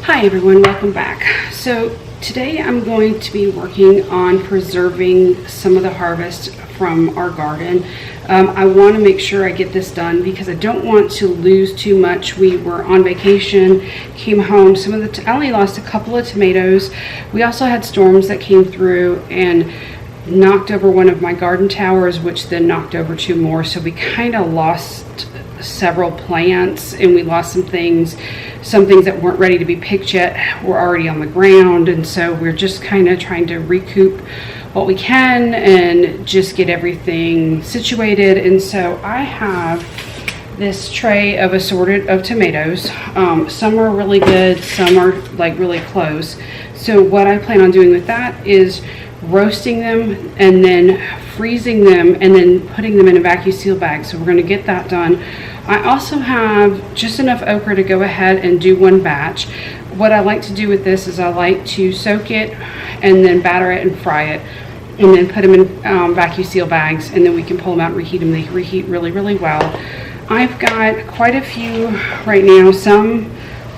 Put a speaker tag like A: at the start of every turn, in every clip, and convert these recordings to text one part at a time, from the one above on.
A: Hi everyone, welcome back. So today I'm going to be working on preserving some of the harvest from our garden. I want to make sure I get this done because I don't want to lose too much. We were on vacation, came home. I only lost a couple of tomatoes. We also had storms that came through and knocked over one of my garden towers, which then knocked over two more. So we kind of lost several plants, and we lost some things that weren't ready to be picked yet were already on the ground, and so we're just kind of trying to recoup what we can and just get everything situated. And so I have this tray of assorted of tomatoes. Some are really good, some are like really close. So what I plan on doing with that is roasting them and then freezing them and then putting them in a vacuum seal bag. So we're going to get that done. I also have just enough okra to go ahead and do one batch. What I like to do with this is I like to soak it and then batter it and fry it and then put them in vacuum seal bags, and then we can pull them out and reheat them. They reheat really, really well. I've got quite a few right now. Some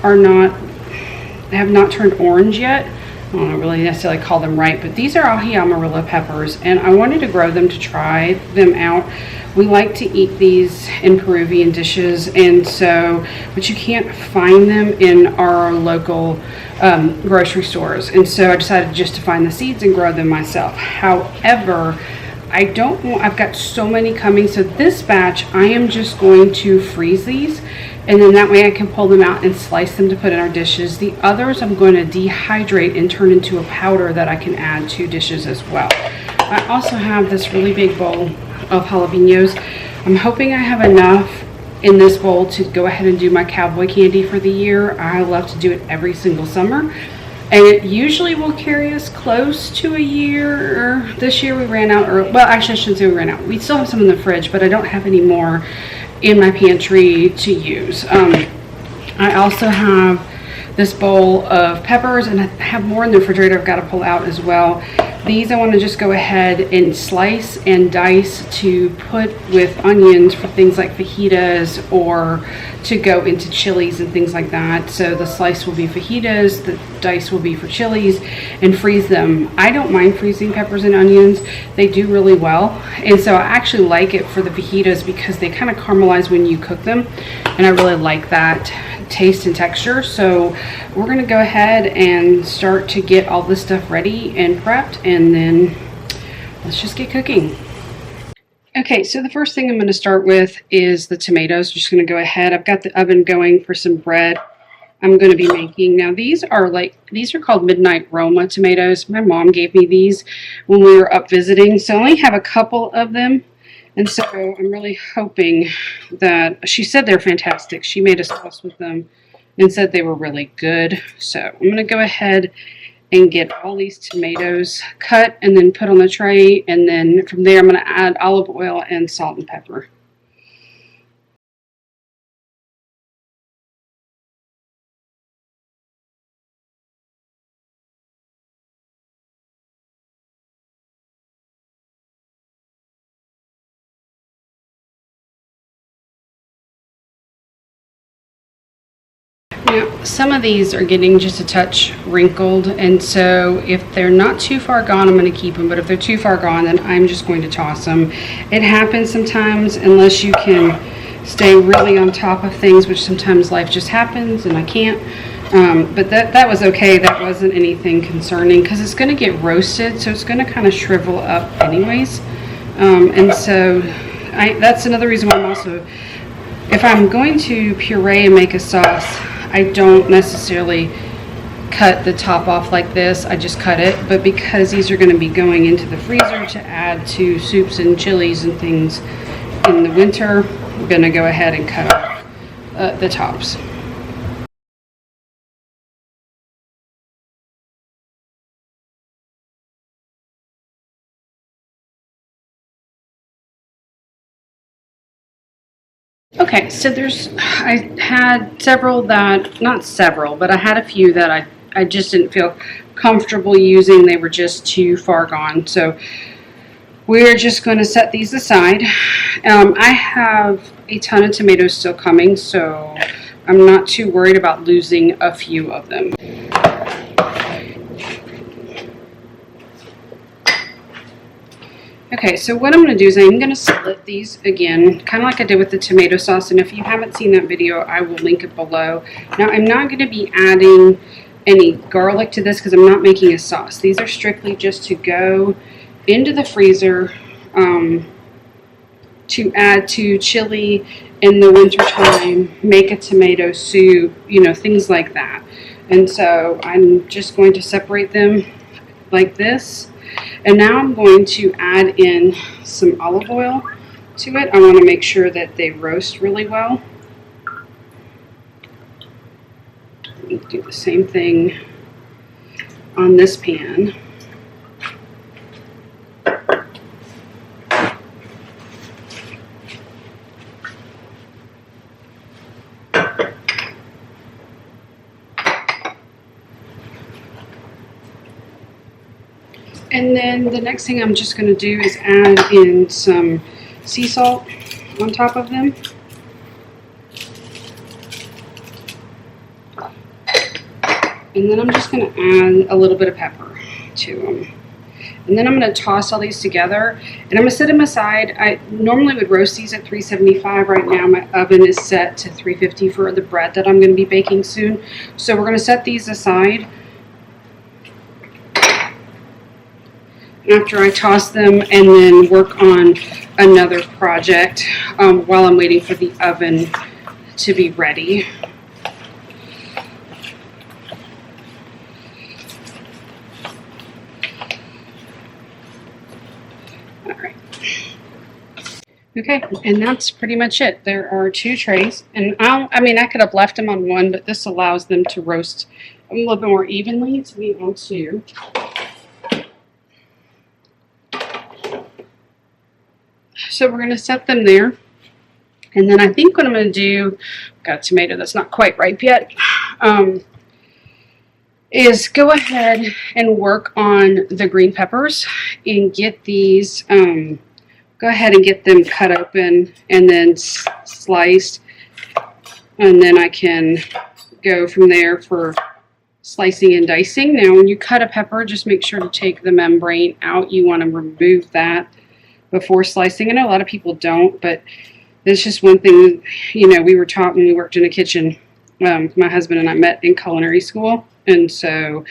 A: have not turned orange yet. I don't really necessarily call them ripe, but these are ahi amarilla peppers, and I wanted to grow them to try them out. We like to eat these in Peruvian dishes, and so, but you can't find them in our local grocery stores, and so I decided just to find the seeds and grow them myself. However, I've got so many coming, so this batch I am just going to freeze these, and then that way I can pull them out and slice them to put in our dishes. The others I'm going to dehydrate and turn into a powder that I can add to dishes as well. I also have this really big bowl of jalapenos. I'm hoping I have enough in this bowl to go ahead and do my cowboy candy for the year. I love to do it every single summer, and it usually will carry us close to a year. This year we ran out, or well, actually I shouldn't say we ran out. We still have some in the fridge, but I don't have any more in my pantry to use. I also have this bowl of peppers, and I have more in the refrigerator I've got to pull out as well. These I want to just go ahead and slice and dice to put with onions for things like fajitas or to go into chilies and things like that. So the slice will be fajitas, the dice will be for chilies, and freeze them. I don't mind freezing peppers and onions. They do really well, and so I actually like it for the fajitas because they kind of caramelize when you cook them, and I really like that taste and texture. So we're going to go ahead and start to get all this stuff ready and prepped, and then let's just get cooking. Okay, so the first thing I'm going to start with is the tomatoes. I'm just going to go ahead. I've got the oven going for some bread I'm going to be making. Now these are called Midnight Roma tomatoes. My mom gave me these when we were up visiting, so I only have a couple of them. And so I'm really hoping that, she said they're fantastic. She made a sauce with them and said they were really good. So I'm going to go ahead and get all these tomatoes cut and then put on the tray. And then from there I'm going to add olive oil and salt and pepper. Now, some of these are getting just a touch wrinkled, and so if they're not too far gone, I'm going to keep them, but if they're too far gone, then I'm just going to toss them. It happens sometimes unless you can stay really on top of things, which sometimes life just happens and I can't. But that was okay. That wasn't anything concerning because it's going to get roasted, so it's going to kind of shrivel up anyways. And so that's another reason why I'm also, if I'm going to puree and make a sauce, I don't necessarily cut the top off like this. I just cut it. But because these are going to be going into the freezer to add to soups and chilies and things in the winter, we're going to go ahead and cut off the tops. Okay, so I had several that, not several, but I had a few that I just didn't feel comfortable using. They were just too far gone. So we're just going to set these aside. I have a ton of tomatoes still coming, so I'm not too worried about losing a few of them. Okay, so what I'm going to do is I'm going to split these again, kind of like I did with the tomato sauce. And if you haven't seen that video, I will link it below. Now, I'm not going to be adding any garlic to this because I'm not making a sauce. These are strictly just to go into the freezer to add to chili in the winter time, make a tomato soup, you know, things like that. And so I'm just going to separate them like this. And now I'm going to add in some olive oil to it. I want to make sure that they roast really well. Do the same thing on this pan. And then the next thing I'm just going to do is add in some sea salt on top of them. And then I'm just going to add a little bit of pepper to them. And then I'm going to toss all these together. And I'm going to set them aside. I normally would roast these at 375. Right now my oven is set to 350 for the bread that I'm going to be baking soon. So we're going to set these aside. After I toss them, and then work on another project while I'm waiting for the oven to be ready. All right. Okay, and that's pretty much it. There are 2 trays, and I could have left them on one, but this allows them to roast a little bit more evenly to be on 2. So we're going to set them there. And then I think what I'm going to do, got a tomato that's not quite ripe yet, is go ahead and work on the green peppers and get these, go ahead and get them cut open and then sliced. And then I can go from there for slicing and dicing. Now when you cut a pepper, just make sure to take the membrane out. You want to remove that before slicing. I know a lot of people don't, but it's just one thing, you know, we were taught when we worked in a kitchen. My husband and I met in culinary school, and so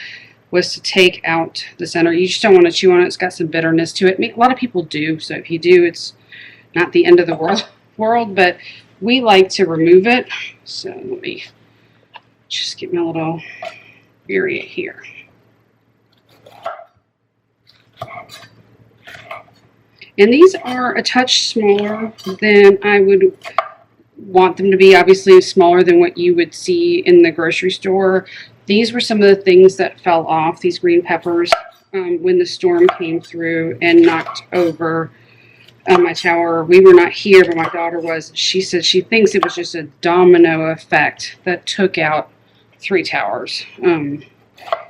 A: was to take out the center. You just don't want to chew on it. It's got some bitterness to it. I mean, a lot of people do, so if you do, it's not the end of the world, but we like to remove it. So let me just get my little area here. And these are a touch smaller than I would want them to be, obviously smaller than what you would see in the grocery store. These were some of the things that fell off, these green peppers, when the storm came through and knocked over my tower. We were not here, but my daughter was. She said she thinks it was just a domino effect that took out 3 towers,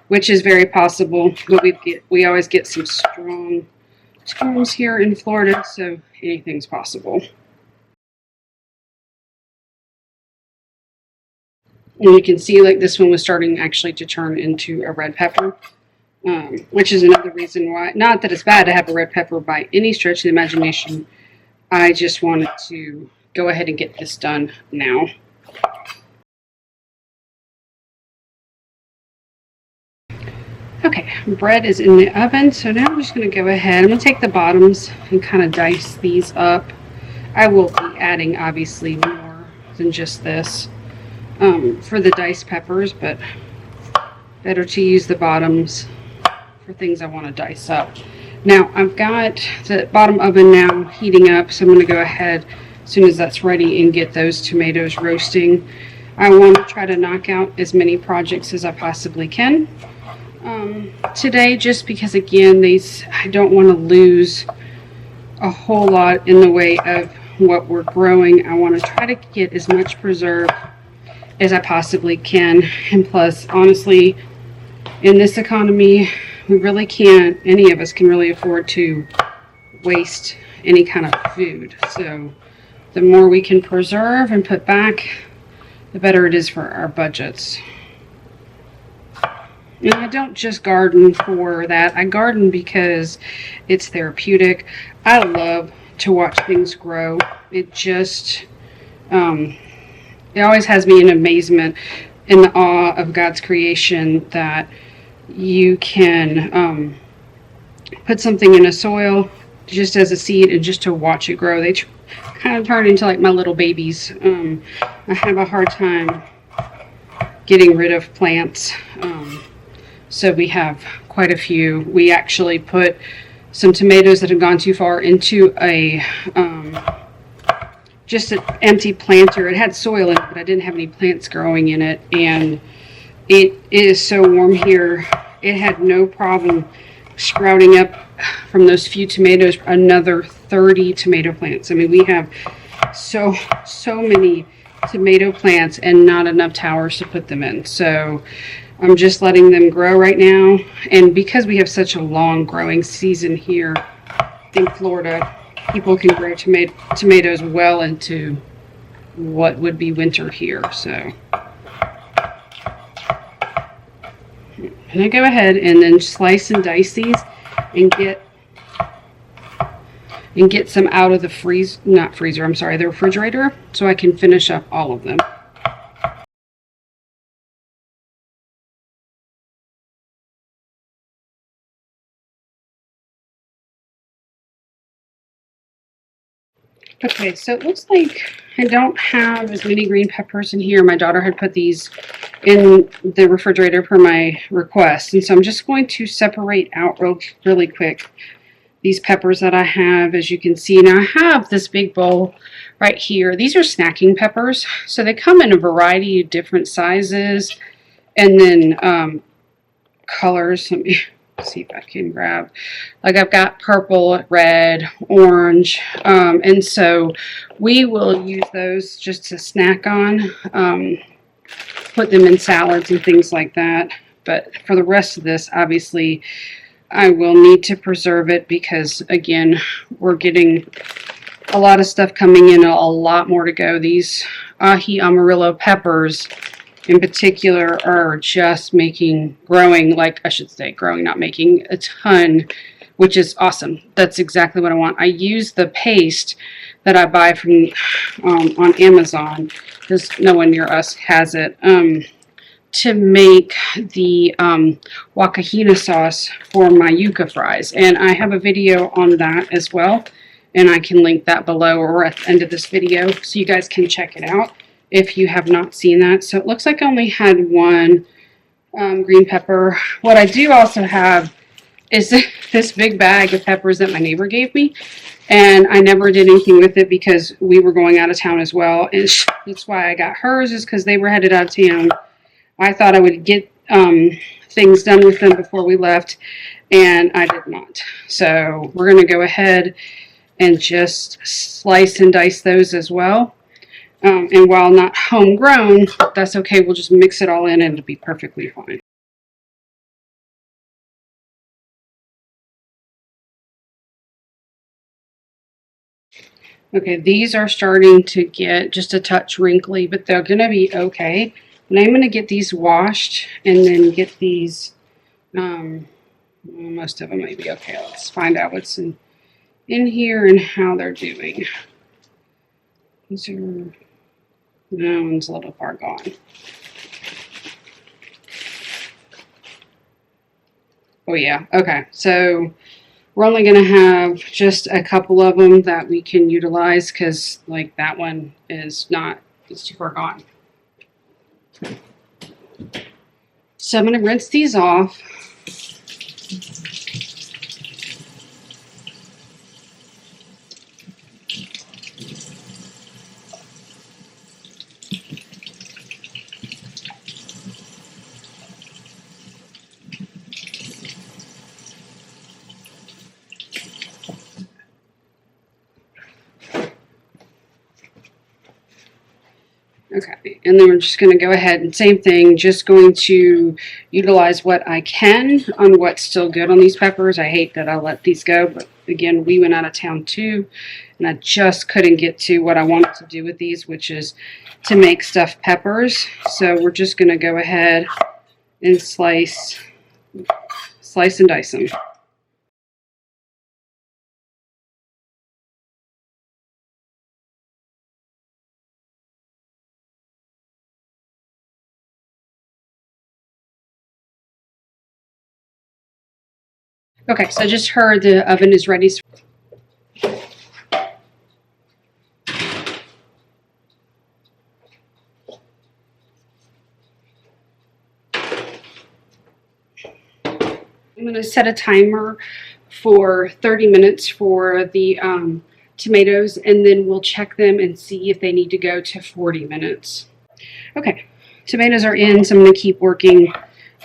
A: which is very possible, but we always get some strong storms here in Florida, so anything's possible. And you can see like this one was starting actually to turn into a red pepper, which is another reason why, not that it's bad to have a red pepper by any stretch of the imagination. I just wanted to go ahead and get this done now. Okay, bread is in the oven, so now I'm just going to go ahead. I'm going to take the bottoms and kind of dice these up. I will be adding, obviously, more than just this for the diced peppers, but better to use the bottoms for things I want to dice up. Now, I've got the bottom oven now heating up, so I'm going to go ahead as soon as that's ready and get those tomatoes roasting. I want to try to knock out as many projects as I possibly can today, just because again I don't want to lose a whole lot in the way of what we're growing. I want to try to get as much preserved as I possibly can, and plus honestly in this economy we really can't, any of us can really afford to waste any kind of food. So the more we can preserve and put back the better it is for our budgets. And I don't just garden for that. I garden because it's therapeutic. I love to watch things grow. It just, it always has me in amazement, in the awe of God's creation, that you can put something in a soil just as a seed and just to watch it grow. They kind of turn into like my little babies. I have a hard time getting rid of plants. So we have quite a few. We actually put some tomatoes that had gone too far into a just an empty planter. It had soil in it, but I didn't have any plants growing in it. And it is so warm here. It had no problem sprouting up from those few tomatoes another 30 tomato plants. I mean, we have so many tomato plants and not enough towers to put them in. So I'm just letting them grow right now. And because we have such a long growing season here in Florida, people can grow tomatoes well into what would be winter here. So I'm going to go ahead and then slice and dice these and get some out of the the refrigerator, so I can finish up all of them. Okay, so it looks like I don't have as many green peppers in here. My daughter had put these in the refrigerator per my request. And so I'm just going to separate out really quick these peppers that I have. As you can see, now I have this big bowl right here. These are snacking peppers. So they come in a variety of different sizes and then colors. Let me see if I can grab, like I've got purple, red, orange, and so we will use those just to snack on, put them in salads and things like that. But for the rest of this, obviously I will need to preserve it because, again, we're getting a lot of stuff coming in, a lot more to go. These ají amarillo peppers in particular are just growing, not making a ton, which is awesome. That's exactly what I want. I use the paste that I buy from on Amazon, because no one near us has it, to make the wakahina sauce for my yuca fries. And I have a video on that as well, and I can link that below or at the end of this video so you guys can check it out if you have not seen that. So it looks like I only had one green pepper. What I do also have is this big bag of peppers that my neighbor gave me, and I never did anything with it because we were going out of town as well, and that's why I got hers, is because they were headed out of town. I thought I would get things done with them before we left, and I did not. So we're going to go ahead and just slice and dice those as well. And while not homegrown, that's okay. We'll just mix it all in and it'll be perfectly fine. Okay, these are starting to get just a touch wrinkly, but they're going to be okay. And I'm going to get these washed and then get these, most of them may be okay. Let's find out what's in here and how they're doing. These are... that one's a little far gone. Oh yeah, okay. So we're only going to have just a couple of them that we can utilize because, like, that one is not, it's too far gone. So I'm going to rinse these off. Okay, and then we're just going to go ahead and same thing, just going to utilize what I can on what's still good on these peppers. I hate that I let these go, but again, we went out of town too, and I just couldn't get to what I wanted to do with these, which is to make stuffed peppers. So we're just going to go ahead and slice and dice them. Okay, so I just heard the oven is ready. I'm going to set a timer for 30 minutes for the tomatoes, and then we'll check them and see if they need to go to 40 minutes. Okay, tomatoes are in, so I'm going to keep working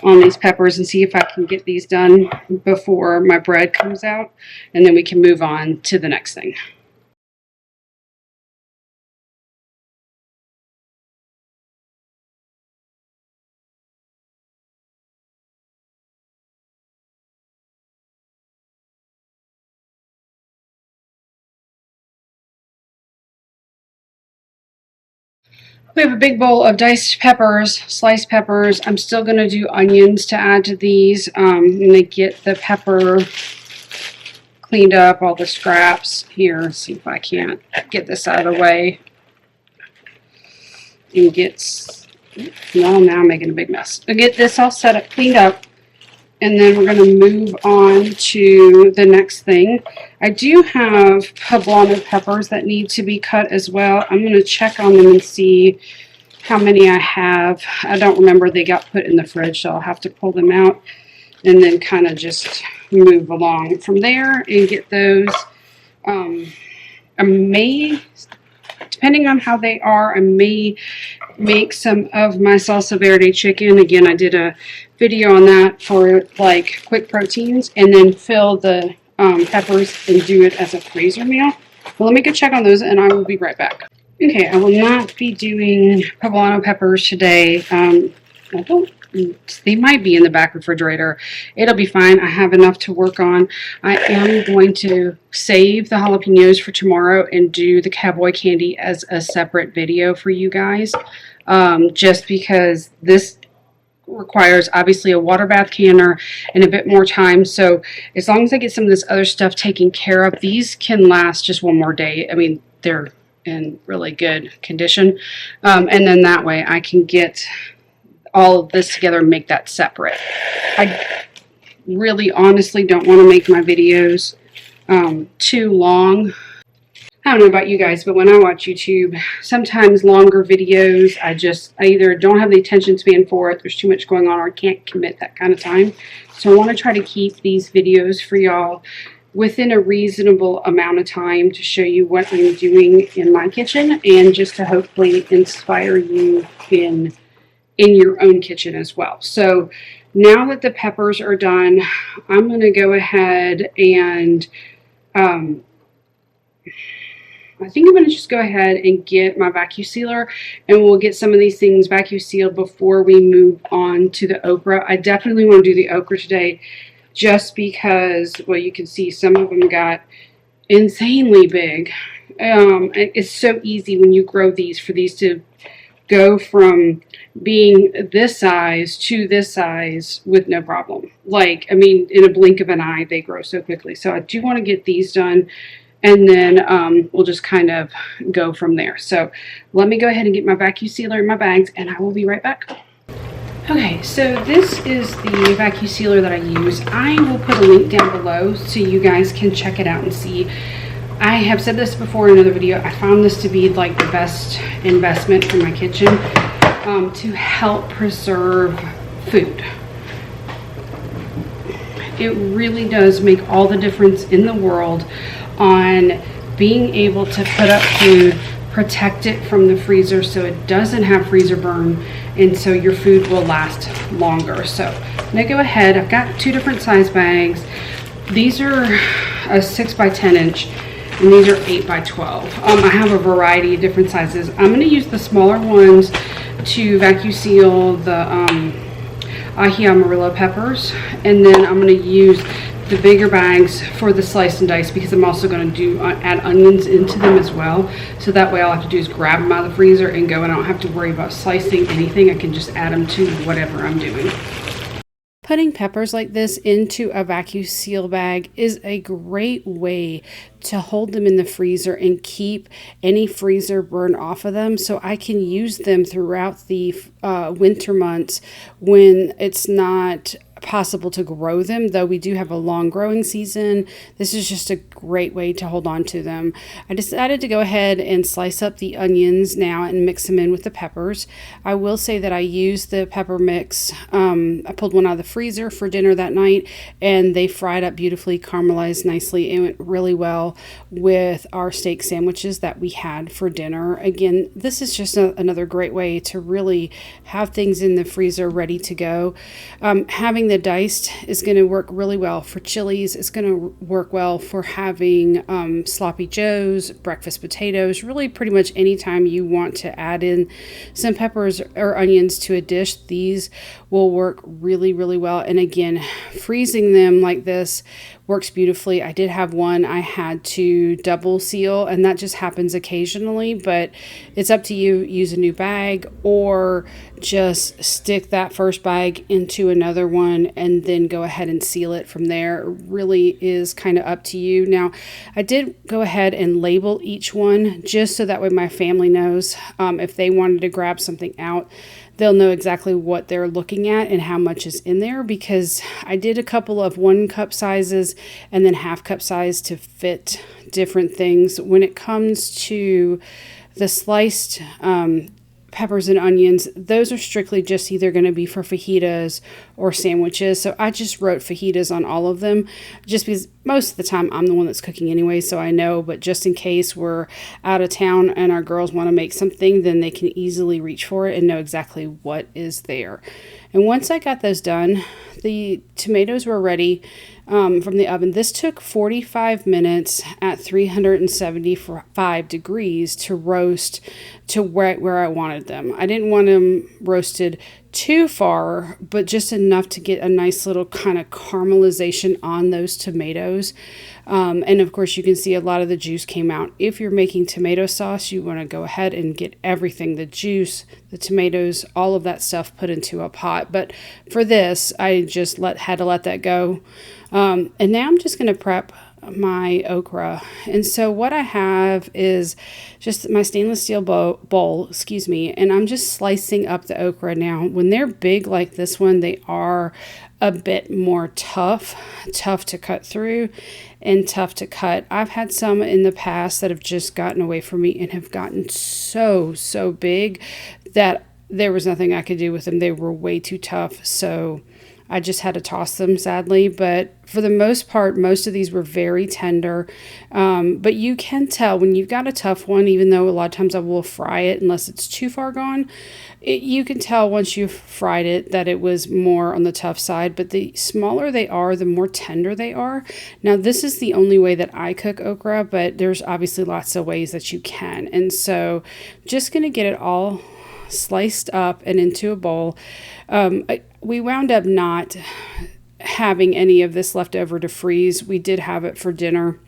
A: on these peppers and see if I can get these done before my bread comes out, and then we can move on to the next thing. We have a big bowl of diced peppers, sliced peppers. I'm still going to do onions to add to these. I'm going to get the pepper cleaned up, all the scraps here. See if I can't get this out of the way. And well, now I'm making a big mess. I'll get this all set up, cleaned up. And then we're going to move on to the next thing. I do have poblano peppers that need to be cut as well. I'm going to check on them and see how many I have. I don't remember, they got put in the fridge, so I'll have to pull them out and then kind of just move along from there and get those. I may, depending on how they are, I may make some of my salsa verde chicken. Again, I did a video on that for like quick proteins, and then fill the peppers and do it as a freezer meal. Well, let me go check on those and I will be right back. Okay, I will not be doing poblano peppers today. They might be in the back refrigerator. It'll be fine. I have enough to work on. I am going to save the jalapenos for tomorrow and do the cowboy candy as a separate video for you guys. Just because this requires obviously a water bath canner and a bit more time. So as long as I get some of this other stuff taken care of, these can last just one more day. I mean, they're in really good condition. And then that way I can get all of this together and make that separate. I really honestly don't want to make my videos too long. I don't know about you guys, but when I watch YouTube, sometimes longer videos, I either don't have the attention span for it, there's too much going on, or I can't commit that kind of time. So I want to try to keep these videos for y'all within a reasonable amount of time to show you what I'm doing in my kitchen, and just to hopefully inspire you in your own kitchen as well. So now that the peppers are done, I'm going to go ahead and I think I'm going to just go ahead and get my vacuum sealer, and we'll get some of these things vacuum sealed before we move on to the okra. I definitely want to do the okra today just because, well, you can see some of them got insanely big. It's so easy when you grow these for these to go from being this size to this size with no problem. Like, I mean, in a blink of an eye, they grow so quickly. So I do want to get these done, and then we'll just kind of go from there. So let me go ahead and get my vacuum sealer in my bags, and I will be right back. Okay, so this is the vacuum sealer that I use. I will put a link down below so you guys can check it out and see. I have said this before in another video. I found this to be like the best investment for my kitchen to help preserve food. It really does make all the difference in the world on being able to put up food, protect it from the freezer so it doesn't have freezer burn, and so your food will last longer. So I'm gonna go ahead. I've got two different size bags. These are a 6 by 10 inch. And these are 8 by 12. I have a variety of different sizes. I'm going to use the smaller ones to vacuum seal the ají amarillo peppers. And then I'm going to use the bigger bags for the slice and dice, because I'm also going to do add onions into them as well. So that way all I have to do is grab them out of the freezer and go, and I don't have to worry about slicing anything. I can just add them to whatever I'm doing. Putting peppers like this into a vacuum seal bag is a great way to hold them in the freezer and keep any freezer burn off of them, so I can use them throughout the winter months when it's not possible to grow them, though we do have a long growing season. This is just a great way to hold on to them. I decided to go ahead and slice up the onions now and mix them in with the peppers. I will say that I used the pepper mix. I pulled one out of the freezer for dinner that night, and they fried up beautifully, caramelized nicely, and went really well with our steak sandwiches that we had for dinner. Again, this is just another great way to really have things in the freezer ready to go. Having the diced is going to work really well for chilies. It's going to work well for having sloppy joes, breakfast potatoes, really pretty much anytime you want to add in some peppers or onions to a dish. These will work really, really well. And again, freezing them like this works beautifully. I did have one I had to double seal, and that just happens occasionally, but it's up to you. Use a new bag or just stick that first bag into another one and then go ahead and seal it from there. It really is kind of up to you. Now, I did go ahead and label each one just so that way my family knows if they wanted to grab something out, they'll know exactly what they're looking at and how much is in there, because I did a couple of 1 cup sizes and then 1/2 cup size to fit different things. When it comes to the sliced peppers and onions, those are strictly just either going to be for fajitas or sandwiches. So I just wrote fajitas on all of them, just because most of the time I'm the one that's cooking anyway, so I know, but just in case we're out of town and our girls want to make something, then they can easily reach for it and know exactly what is there. And once I got those done, the tomatoes were ready from the oven. This took 45 minutes at 375 degrees to roast to where I wanted them. I didn't want them roasted too far, but just enough to get a nice little kind of caramelization on those tomatoes. And of course, you can see a lot of the juice came out. If you're making tomato sauce, you want to go ahead and get everything, the juice, the tomatoes, all of that stuff put into a pot. But for this, I just had to let that go. And now I'm just going to prep my okra. And so what I have is just my stainless steel bowl, and I'm just slicing up the okra. Now, when they're big like this one, they are a bit more tough to cut through and tough to cut. I've had some in the past that have just gotten away from me and have gotten so big that there was nothing I could do with them. They were way too tough. So I just had to toss them, sadly. But for the most part, most of these were very tender. But you can tell when you've got a tough one, even though a lot of times I will fry it unless it's too far gone. You can tell once you've fried it that it was more on the tough side. But the smaller they are, the more tender they are. Now, this is the only way that I cook okra, but there's obviously lots of ways that you can. And so just going to get it all sliced up and into a bowl. We wound up not having any of this left over to freeze. We did have it for dinner.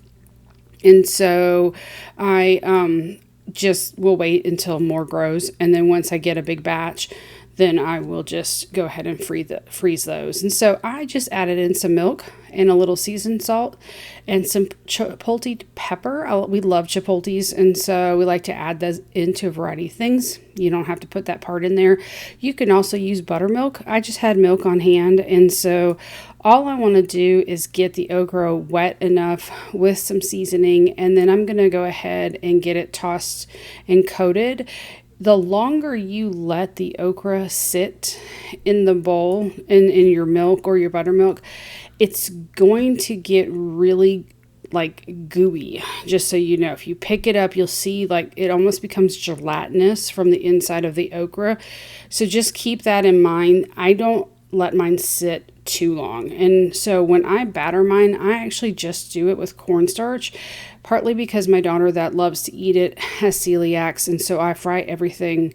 A: And so I just will wait until more grows. And then once I get a big batch, then I will just go ahead and freeze those. And so I just added in some milk and a little seasoned salt and some chipotle pepper. We love chipotles, and so we like to add those into a variety of things. You don't have to put that part in there. You can also use buttermilk. I just had milk on hand, and so all I want to do is get the okra wet enough with some seasoning, and then I'm going to go ahead and get it tossed and coated. The longer you let the okra sit in the bowl, in your milk or your buttermilk, it's going to get really like gooey. Just so you know, if you pick it up, you'll see like it almost becomes gelatinous from the inside of the okra. So just keep that in mind. I don't let mine sit too long. And so when I batter mine, I actually just do it with cornstarch, partly because my daughter that loves to eat it has celiacs, and so I fry everything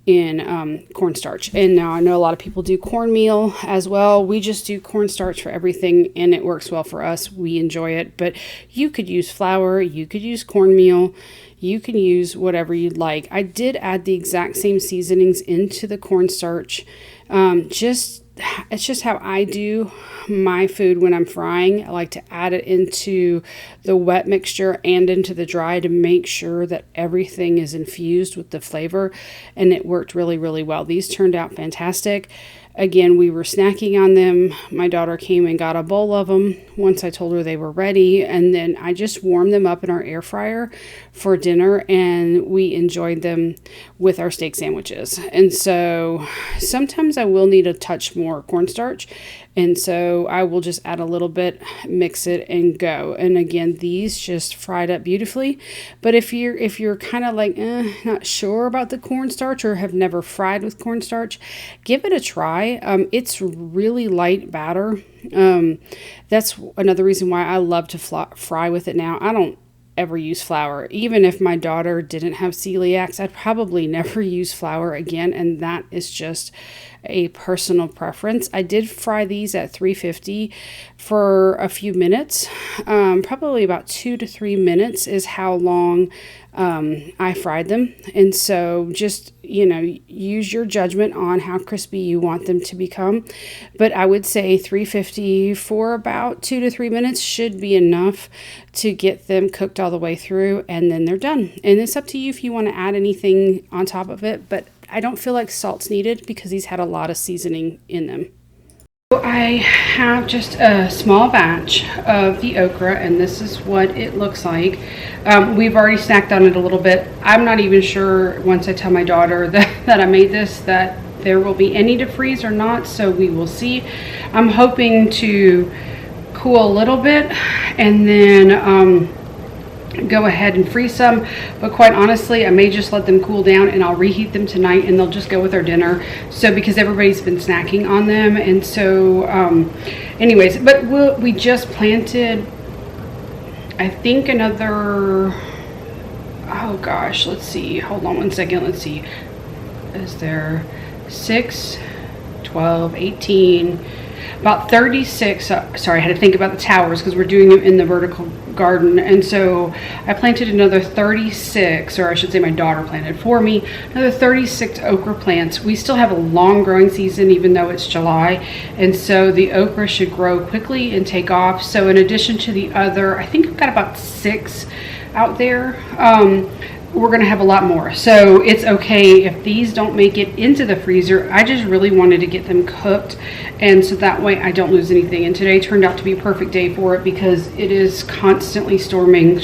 A: in cornstarch. And now I know a lot of people do cornmeal as well. We just do cornstarch for everything, and it works well for us. We enjoy it. But you could use flour, you could use cornmeal, you can use whatever you'd like. I did add the exact same seasonings into the cornstarch. It's just how I do my food when I'm frying. I like to add it into the wet mixture and into the dry to make sure that everything is infused with the flavor, and it worked really, really well. These turned out fantastic. Again, we were snacking on them. My daughter came and got a bowl of them once I told her they were ready, and then I just warmed them up in our air fryer for dinner, and we enjoyed them with our steak sandwiches. And so sometimes I will need a touch more cornstarch, and so I will just add a little bit, mix it, and go. And again, these just fried up beautifully. But if you're kind of like not sure about the cornstarch or have never fried with cornstarch, give it a try. It's really light batter. That's another reason why I love to fry with it now. I don't ever use flour. Even if my daughter didn't have celiacs, I'd probably never use flour again, and that is just a personal preference. I did fry these at 350 for a few minutes. Probably about 2 to 3 minutes is how long I fried them. And so just, use your judgment on how crispy you want them to become. But I would say 350 for about 2 to 3 minutes should be enough to get them cooked all the way through, and then they're done. And it's up to you if you want to add anything on top of it, but I don't feel like salt's needed because these had a lot of seasoning in them. So I have just a small batch of the okra, and this is what it looks like. We've already snacked on it a little bit. I'm not even sure, once I tell my daughter that I made this, that there will be any to freeze or not, so we will see. I'm hoping to cool a little bit and then go ahead and freeze some, but quite honestly I may just let them cool down and I'll reheat them tonight and they'll just go with our dinner. So because everybody's been snacking on them, and so anyways, but we just planted, I think, another, oh gosh, let's see, hold on one second, let's see, is there 6, 12, 18, about 36, sorry, I had to think about the towers because we're doing them in the vertical garden. And so I planted another 36, or I should say my daughter planted for me, another 36 okra plants. We still have a long growing season even though it's July, and so the okra should grow quickly and take off. So in addition to the other, I think I've got about 6 out there, we're gonna have a lot more. So it's okay if these don't make it into the freezer. I just really wanted to get them cooked, and so that way I don't lose anything. And today turned out to be a perfect day for it because it is constantly storming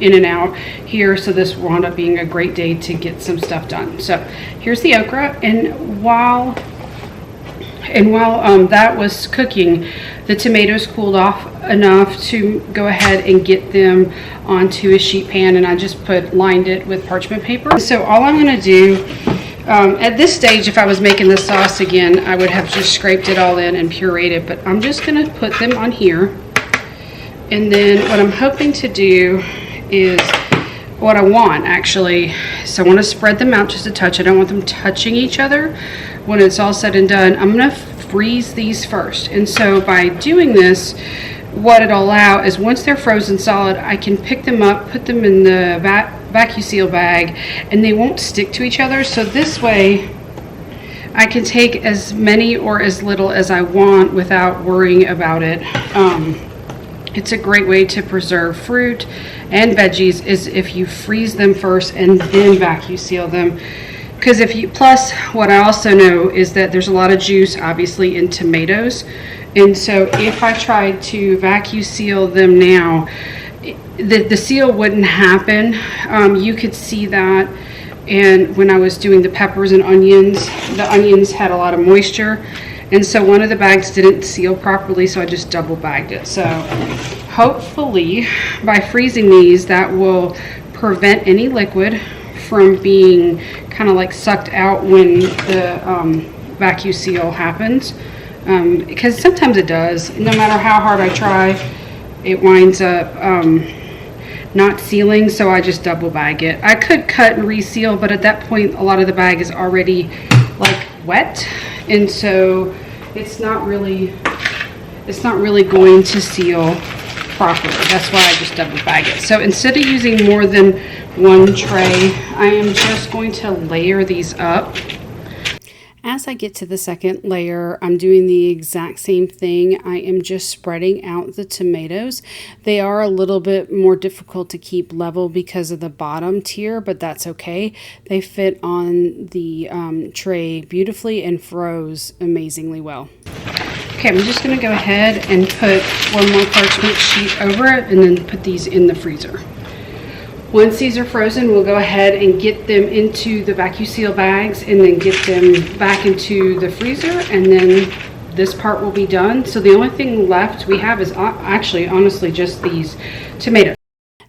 A: in and out here, so this wound up being a great day to get some stuff done. So here's the okra, and while that was cooking, the tomatoes cooled off enough to go ahead and get them onto a sheet pan, and I just lined it with parchment paper. So all I'm going to do at this stage, if I was making the sauce again, I would have just scraped it all in and pureed it, but I'm just going to put them on here. And then what I'm hoping to do is what I want, actually, so I want to spread them out just a touch. I don't want them touching each other. When it's all said and done, I'm going to freeze these first. And so by doing this, what it'll allow is once they're frozen solid, I can pick them up, put them in the vacuum seal bag, and they won't stick to each other. So this way I can take as many or as little as I want without worrying about it. It's a great way to preserve fruit and veggies is if you freeze them first and then vacuum seal them. Because plus what I also know is that there's a lot of juice obviously in tomatoes, and so if I tried to vacuum seal them now, the seal wouldn't happen. You could see that, and when I was doing the peppers and onions, the onions had a lot of moisture, and so one of the bags didn't seal properly, so I just double bagged it. So hopefully by freezing these, that will prevent any liquid from being kind of like sucked out when the vacuum seal happens, because sometimes it does. No matter how hard I try, it winds up not sealing, so I just double bag it. I could cut and reseal, but at that point a lot of the bag is already like wet, and so it's not really going to seal properly. That's why I just double bag it. So instead of using more than one tray, I am just going to layer these up. As I get to the second layer, I'm doing the exact same thing. I am just spreading out the tomatoes. They are a little bit more difficult to keep level because of the bottom tier, but that's okay. They fit on the tray beautifully and froze amazingly well. Okay, I'm just going to go ahead and put one more parchment sheet over it and then put these in the freezer. Once these are frozen, we'll go ahead and get them into the vacuum bags and then get them back into the freezer, and then this part will be done. So the only thing left we have is actually honestly just these tomatoes.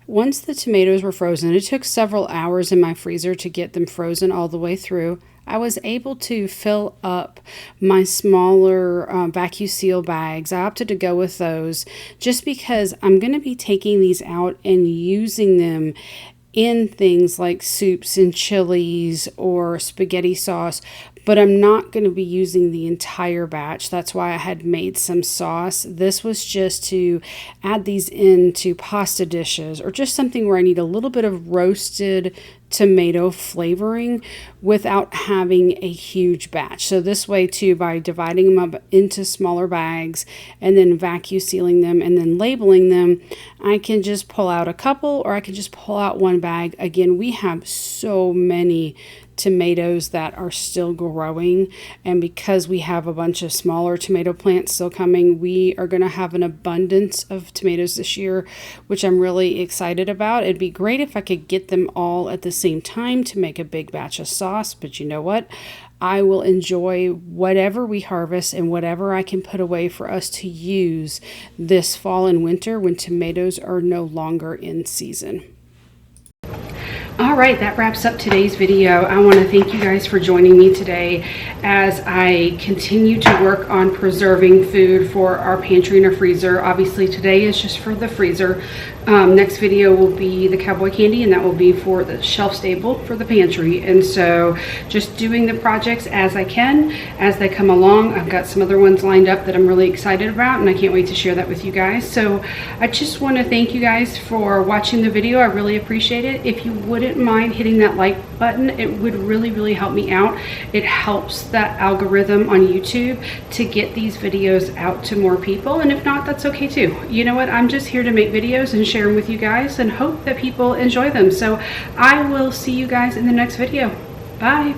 A: Once the tomatoes were frozen, it took several hours in my freezer to get them frozen all the way through. I was able to fill up my smaller vacuum seal bags. I opted to go with those just because I'm going to be taking these out and using them in things like soups and chilies or spaghetti sauce, but I'm not going to be using the entire batch. That's why I had made some sauce. This was just to add these into pasta dishes or just something where I need a little bit of roasted tomato flavoring without having a huge batch. So this way too, by dividing them up into smaller bags and then vacuum sealing them and then labeling them, I can just pull out a couple or I can just pull out one bag. Again, we have so many tomatoes that are still growing, and because we have a bunch of smaller tomato plants still coming, we are going to have an abundance of tomatoes this year, which I'm really excited about. It'd be great if I could get them all at the same time to make a big batch of sauce, but you know what? I will enjoy whatever we harvest and whatever I can put away for us to use this fall and winter when tomatoes are no longer in season. All right, that wraps up today's video. I want to thank you guys for joining me today as I continue to work on preserving food for our pantry and our freezer. Obviously today is just for the freezer. Next video will be the cowboy candy, and that will be for the shelf stable for the pantry. And so just doing the projects as I can, as they come along. I've got some other ones lined up that I'm really excited about, and I can't wait to share that with you guys. So I just want to thank you guys for watching the video. I really appreciate it. If you wouldn't mind hitting that like button, it would really help me out. It helps that algorithm on YouTube to get these videos out to more people, and if not, that's okay too. You know what, I'm just here to make videos and share them with you guys and hope that people enjoy them. So I will see you guys in the next video. Bye.